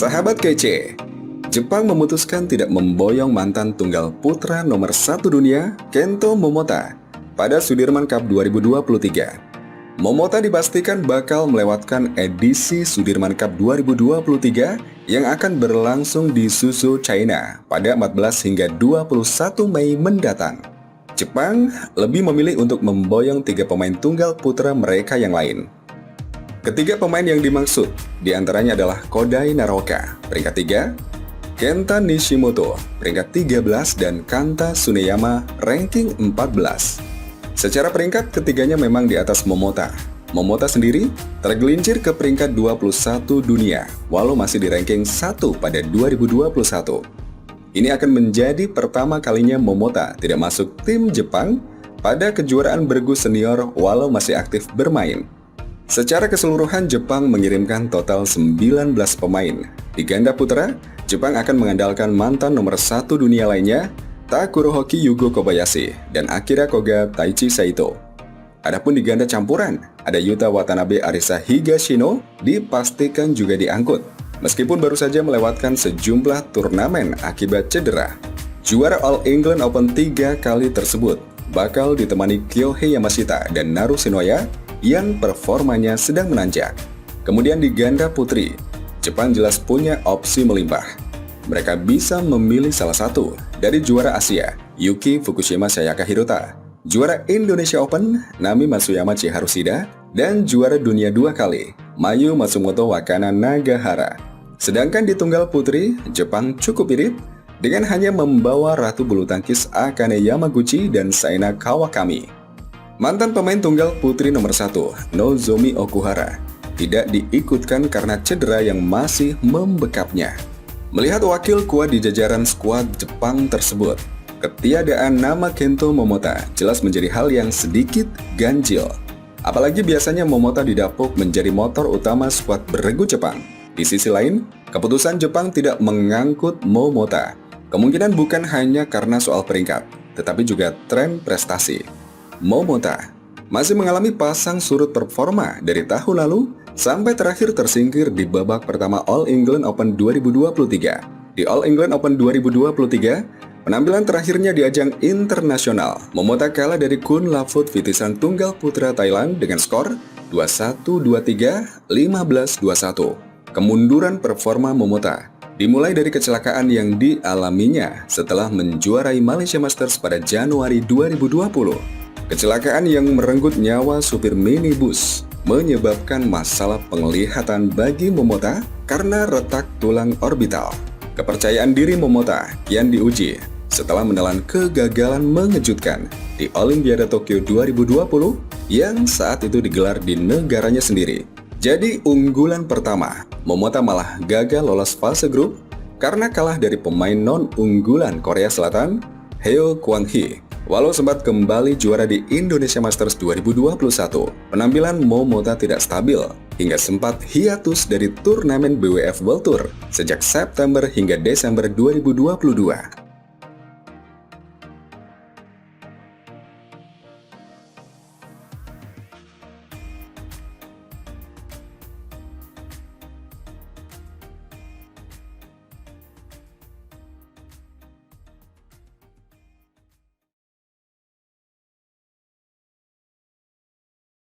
Sahabat kece, Jepang memutuskan tidak memboyong mantan tunggal putra nomor 1 dunia, Kento Momota, pada Sudirman Cup 2023. Momota dipastikan bakal melewatkan edisi Sudirman Cup 2023 yang akan berlangsung di Suzhou, China pada 14 hingga 21 Mei mendatang. Jepang lebih memilih untuk memboyong 3 pemain tunggal putra mereka yang lain. Ketiga pemain yang dimaksud diantaranya adalah Kodai Naroka, peringkat 3, Kenta Nishimoto, peringkat 13, dan Kanta Tsuneyama, ranking 14. Secara peringkat, ketiganya memang di atas Momota. Momota sendiri tergelincir ke peringkat 21 dunia, walau masih di ranking 1 pada 2021. Ini akan menjadi pertama kalinya Momota tidak masuk tim Jepang pada kejuaraan bergu senior walau masih aktif bermain. Secara keseluruhan, Jepang mengirimkan total 19 pemain. Di ganda putra, Jepang akan mengandalkan mantan nomor 1 dunia lainnya, Takurohoki Yugo Kobayashi dan Akira Koga Taichi Saito. Adapun di ganda campuran, ada Yuta Watanabe Arisa Higashino dipastikan juga diangkut, meskipun baru saja melewatkan sejumlah turnamen akibat cedera. Juara All England Open 3 kali tersebut bakal ditemani Kyohei Yamashita dan Naru Shinoya yang performanya sedang menanjak. Kemudian di ganda putri, Jepang jelas punya opsi melimpah. Mereka bisa memilih salah satu dari juara Asia, Yuki Fukushima Sayaka Hirota, juara Indonesia Open, Nami Matsuyama Chiharushida, dan juara dunia 2 kali, Mayu Matsumoto Wakana Nagahara. Sedangkan di tunggal putri, Jepang cukup irit dengan hanya membawa ratu bulu tangkis Akane Yamaguchi dan Saina Kawakami. Mantan pemain tunggal putri nomor 1, Nozomi Okuhara, tidak diikutkan karena cedera yang masih membekapnya. Melihat wakil kuat di jajaran skuad Jepang tersebut, ketiadaan nama Kento Momota jelas menjadi hal yang sedikit ganjil. Apalagi biasanya Momota didapuk menjadi motor utama skuad beregu Jepang. Di sisi lain, keputusan Jepang tidak mengangkut Momota kemungkinan bukan hanya karena soal peringkat, tetapi juga tren prestasi. Momota masih mengalami pasang surut performa dari tahun lalu sampai terakhir tersingkir di babak pertama All England Open 2023. Di All England Open 2023, penampilan terakhirnya di ajang internasional, Momota kalah dari Kun Lafut Vitisan tunggal putra Thailand dengan skor 21, 23, 15, 21. Kemunduran performa Momota dimulai dari kecelakaan yang dialaminya setelah menjuarai Malaysia Masters pada Januari 2020. Kecelakaan yang merenggut nyawa supir minibus menyebabkan masalah penglihatan bagi Momota karena retak tulang orbital. Kepercayaan diri Momota kian diuji setelah menelan kegagalan mengejutkan di Olimpiade Tokyo 2020 yang saat itu digelar di negaranya sendiri. Jadi unggulan pertama, Momota malah gagal lolos fase grup karena kalah dari pemain non-unggulan Korea Selatan, Heo Kwang-hee. Walau sempat kembali juara di Indonesia Masters 2021, penampilan Momota tidak stabil hingga sempat hiatus dari turnamen BWF World Tour sejak September hingga Desember 2022.